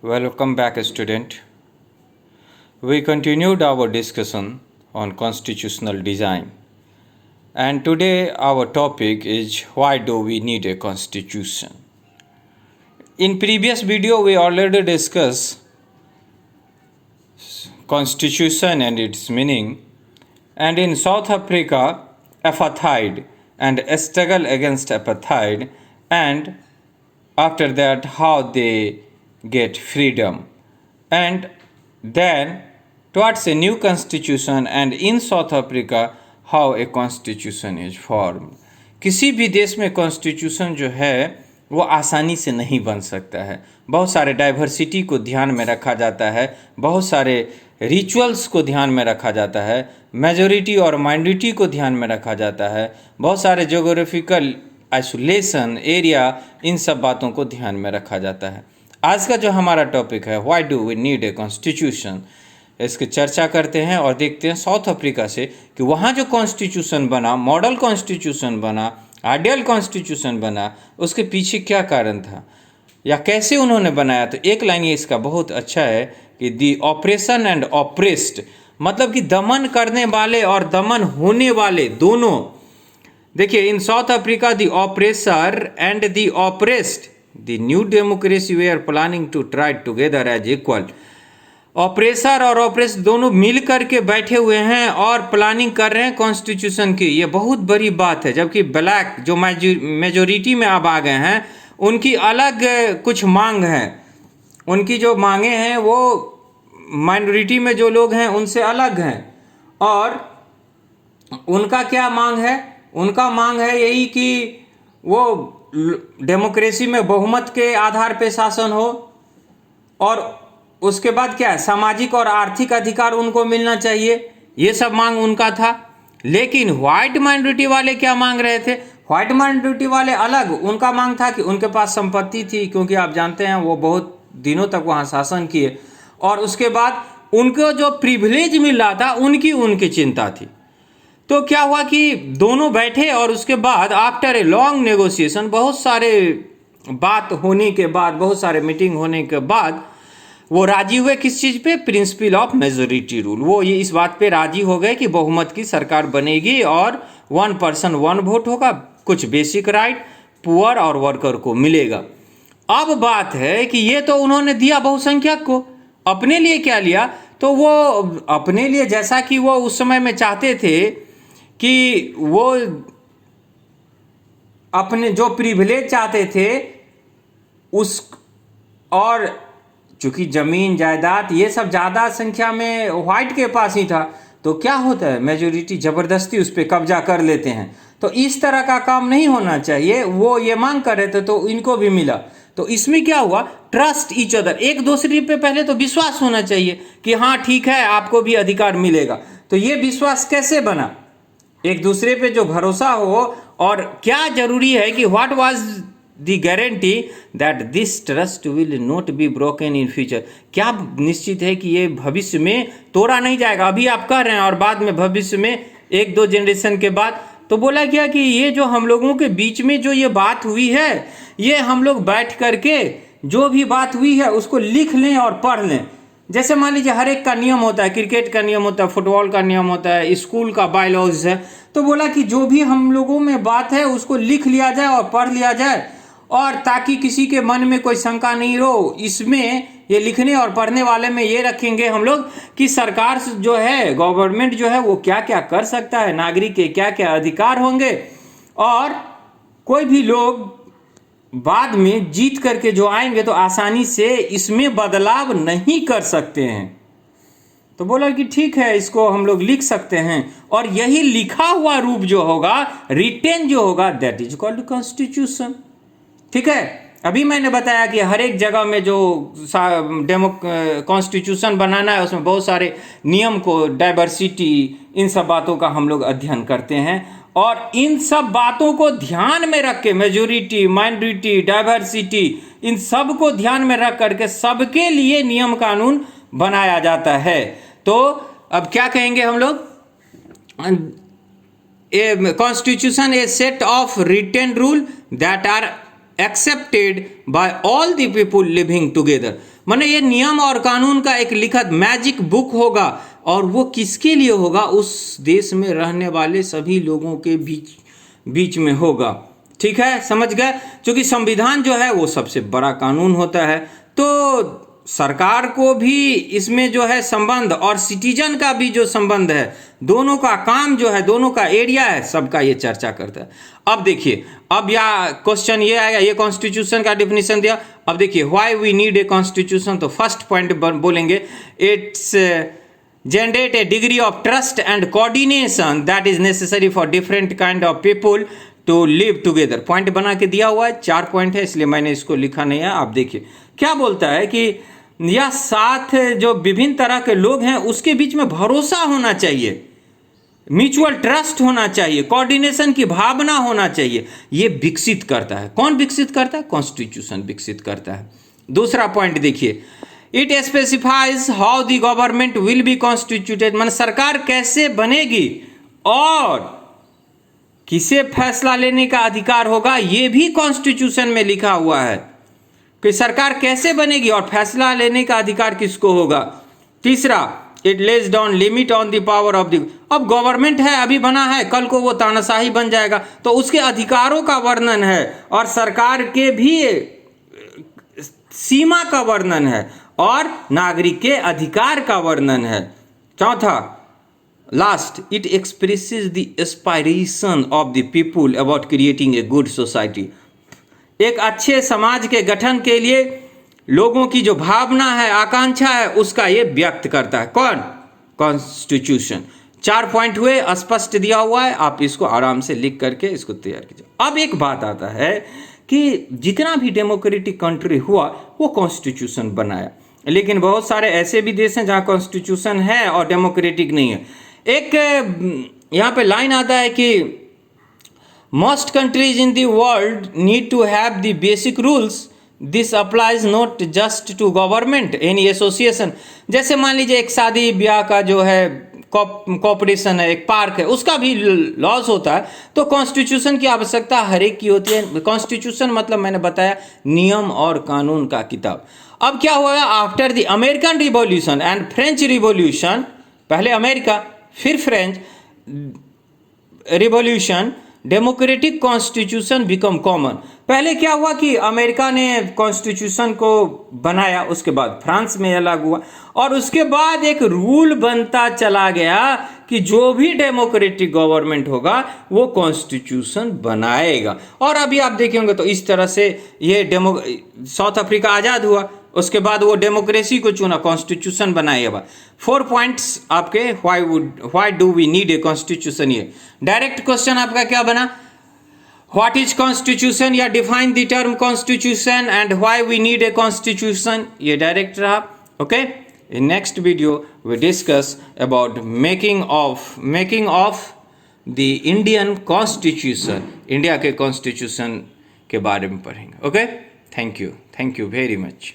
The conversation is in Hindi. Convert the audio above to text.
Welcome back, student. We continued our discussion on constitutional design, and today our topic is why do we need a constitution? In previous video, we already discussed constitution and its meaning, and in South Africa, apartheid and a struggle against apartheid, and after that how they get freedom, and then towards a new constitution, and in South Africa how a constitution is formed. किसी भी देश में कॉन्स्टिट्यूशन जो है वो आसानी से नहीं बन सकता है। बहुत सारे डाइवर्सिटी को ध्यान में रखा जाता है, बहुत सारे रिचुअल्स को ध्यान में रखा जाता है, मेजॉरिटी और माइनॉरिटी को ध्यान में रखा जाता है, बहुत सारे ज्योग्राफिकल आइसोलेशन एरिया, इन सब बातों को ध्यान में रखा जाता है। आज का जो हमारा टॉपिक है why do we need a constitution, इसकी चर्चा करते हैं और देखते हैं साउथ अफ्रीका से कि वहाँ जो कॉन्स्टिट्यूशन बना, मॉडल कॉन्स्टिट्यूशन बना, आइडियल कॉन्स्टिट्यूशन बना, उसके पीछे क्या कारण था या कैसे उन्होंने बनाया। तो एक लाइन ये इसका बहुत अच्छा है कि दी ऑपरेशन एंड ऑपरेस्ड, मतलब कि दमन करने वाले और दमन होने वाले दोनों। देखिए, in South Africa the oppressor and the oppressed, the new democracy we are planning to try together as equal. Oppressor और ऑपरेस दोनों मिल करके बैठे हुए हैं और प्लानिंग कर रहे हैं कॉन्स्टिट्यूशन की। ये बहुत बड़ी बात है। जबकि ब्लैक जो मेजोरिटी में अब आ गए हैं, उनकी अलग कुछ मांग है। उनकी जो मांगे हैं वो माइनॉरिटी में जो लोग हैं उनसे अलग हैं। और उनका क्या मांग है? उनका मांग है यही कि वो डेमोक्रेसी में बहुमत के आधार पे शासन हो, और उसके बाद क्या है, सामाजिक और आर्थिक अधिकार उनको मिलना चाहिए। ये सब मांग उनका था। लेकिन व्हाइट माइनॉरिटी वाले क्या मांग रहे थे? व्हाइट माइनॉरिटी वाले अलग, उनका मांग था कि उनके पास संपत्ति थी, क्योंकि आप जानते हैं वो बहुत दिनों तक वहाँ शासन किए, और उसके बाद उनको जो प्रिविलेज मिल रहा था उनकी चिंता थी। तो क्या हुआ कि दोनों बैठे और उसके बाद आफ्टर ए लॉन्ग नेगोशिएशन, बहुत सारे बात होने के बाद, बहुत सारे मीटिंग होने के बाद वो राजी हुए किस चीज़ पे? Principle of majority rule. वो ये इस बात पे राजी हो गए कि बहुमत की सरकार बनेगी और 1 पर्सन 1 वोट होगा, कुछ बेसिक राइट पुअर और वर्कर को मिलेगा। अब बात है कि ये तो उन्होंने दिया बहुसंख्यक को, अपने लिए क्या लिया? तो वो अपने लिए, जैसा कि वो उस समय में चाहते थे कि वो अपने जो प्रिविलेज चाहते थे उस, और चूंकि जमीन जायदाद ये सब ज़्यादा संख्या में व्हाइट के पास ही था, तो क्या होता है, मेजॉरिटी ज़बरदस्ती उस पर कब्जा कर लेते हैं। तो इस तरह का काम नहीं होना चाहिए। वो ये मांग कर रहे थे तो इनको भी मिला। तो इसमें क्या हुआ? ट्रस्ट ईच अदर, एक दूसरे पे पहले तो विश्वास होना चाहिए कि हाँ ठीक है, आपको भी अधिकार मिलेगा। तो ये विश्वास कैसे बना? एक दूसरे पे जो भरोसा हो, और क्या जरूरी है कि what was the guarantee that this trust will not be broken in future. क्या निश्चित है कि ये भविष्य में तोड़ा नहीं जाएगा? अभी आप कह रहे हैं और बाद में भविष्य में 1-2 जनरेशन के बाद। तो बोला गया कि ये जो हम लोगों के बीच में जो ये बात हुई है, ये हम लोग बैठ करके जो भी बात हुई है उसको लिख लें और पढ़ लें। जैसे मान लीजिए हर एक का नियम होता है, क्रिकेट का नियम होता है, फुटबॉल का नियम होता है, स्कूल का बायलॉज है। तो बोला कि जो भी हम लोगों में बात है उसको लिख लिया जाए और पढ़ लिया जाए, और ताकि किसी के मन में कोई शंका नहीं हो। इसमें ये लिखने और पढ़ने वाले में ये रखेंगे हम लोग कि सरकार जो है, गवर्नमेंट जो है, वो क्या क्या कर सकता है, नागरिक के क्या क्या अधिकार होंगे, और कोई भी लोग बाद में जीत करके जो आएंगे तो आसानी से इसमें बदलाव नहीं कर सकते हैं। तो बोला कि ठीक है, इसको हम लोग लिख सकते हैं, और यही लिखा हुआ रूप जो होगा, रिटेन जो होगा, दैट इज कॉल्ड कॉन्स्टिट्यूशन। ठीक है। अभी मैंने बताया कि हर एक जगह में जो कॉन्स्टिट्यूशन बनाना है उसमें बहुत सारे नियम को, डाइवर्सिटी, इन सब बातों का हम लोग अध्ययन करते हैं, और इन सब बातों को ध्यान में रख के, मेजॉरिटी, माइनॉरिटी, डाइवर्सिटी, इन सब को ध्यान में रख करके सबके लिए नियम कानून बनाया जाता है। तो अब क्या कहेंगे हम लोग? A constitution a set of written rule that are accepted by all the people living together. माने ये नियम और कानून का एक लिखित मैजिक बुक होगा, और वो किसके लिए होगा? उस देश में रहने वाले सभी लोगों के बीच में होगा। ठीक है, समझ गए? क्योंकि संविधान जो है वो सबसे बड़ा कानून होता है, तो सरकार को भी इसमें जो है संबंध, और सिटीजन का भी जो संबंध है, दोनों का काम जो है, दोनों का एरिया है, सबका ये चर्चा करता है। अब देखिए, अब या क्वेश्चन ये आएगा, ये कॉन्स्टिट्यूशन का डिफिनेशन दिया। अब देखिए, why we need a constitution, तो फर्स्ट पॉइंट बोलेंगे, it's generate a degree of trust and coordination that is necessary for different kind of people to live together। Point बना के दिया हुआ है, 4 पॉइंट है, इसलिए मैंने इसको लिखा नहीं है। आप देखिए क्या बोलता है कि यह साथ जो विभिन्न तरह के लोग हैं उसके बीच में भरोसा होना चाहिए, म्यूचुअल ट्रस्ट होना चाहिए, कोऑर्डिनेशन की भावना होना चाहिए। ये विकसित करता है। कौन विकसित करता है? कॉन्स्टिट्यूशन विकसित करता है। दूसरा पॉइंट देखिए, it specifies how the government will be constituted, मतलब सरकार कैसे बनेगी और किसे फैसला लेने का अधिकार होगा, यह भी कॉन्स्टिट्यूशन में लिखा हुआ है कि सरकार कैसे बनेगी और फैसला लेने का अधिकार किसको होगा। तीसरा, it lays down limit on the power of the, अब गवर्नमेंट है, अभी बना है, कल को वो तानाशाही बन जाएगा, तो उसके अधिकारों का वर्णन है और सरकार के भी सीमा का वर्णन है और नागरिक के अधिकार का वर्णन है। चौथा, last, it expresses the aspiration of the people about creating a good society. एक अच्छे समाज के गठन के लिए लोगों की जो भावना है, आकांक्षा है, उसका ये व्यक्त करता है। कौन? कॉन्स्टिट्यूशन। 4 पॉइंट हुए, स्पष्ट दिया हुआ है, आप इसको आराम से लिख करके इसको तैयार कीजिए। अब एक बात आता है कि जितना भी डेमोक्रेटिक कंट्री हुआ वो कॉन्स्टिट्यूशन बनाया, लेकिन बहुत सारे ऐसे भी देश हैं जहाँ कॉन्स्टिट्यूशन है और डेमोक्रेटिक नहीं है। एक यहाँ पे लाइन आता है कि most countries in the world need to have the basic rules, this applies not just to government any association. जैसे मान लीजिए एक शादी ब्याह का जो है कॉर्पोरेशन है, एक पार्क है, उसका भी लॉज होता है, तो कॉन्स्टिट्यूशन की आवश्यकता हर एक की होती है। कॉन्स्टिट्यूशन मतलब मैंने बताया नियम और कानून का किताब। अब क्या हुआ? After the American revolution and French revolution, पहले अमेरिका फिर French revolution, democratic constitution become common. पहले क्या हुआ कि अमेरिका ने कॉन्स्टिट्यूशन को बनाया, उसके बाद फ्रांस में यह लागू हुआ, और उसके बाद एक रूल बनता चला गया कि जो भी डेमोक्रेटिक गवर्नमेंट होगा वो कॉन्स्टिट्यूशन बनाएगा। और अभी आप देखे होंगे तो इस तरह से ये साउथ अफ्रीका आज़ाद हुआ, उसके बाद वो डेमोक्रेसी को चुना, कॉन्स्टिट्यूशन बनाएगा। 4 पॉइंट्स आपके, why do we need a constitution. ये डायरेक्ट क्वेश्चन आपका क्या बना? व्हाट इज कॉन्स्टिट्यूशन, या define the term constitution and why we need a constitution, ये डायरेक्ट रहा। Okay, in next video we discuss about making of the Indian constitution, India के कॉन्स्टिट्यूशन के बारे में पढ़ेंगे। Okay, thank you very much.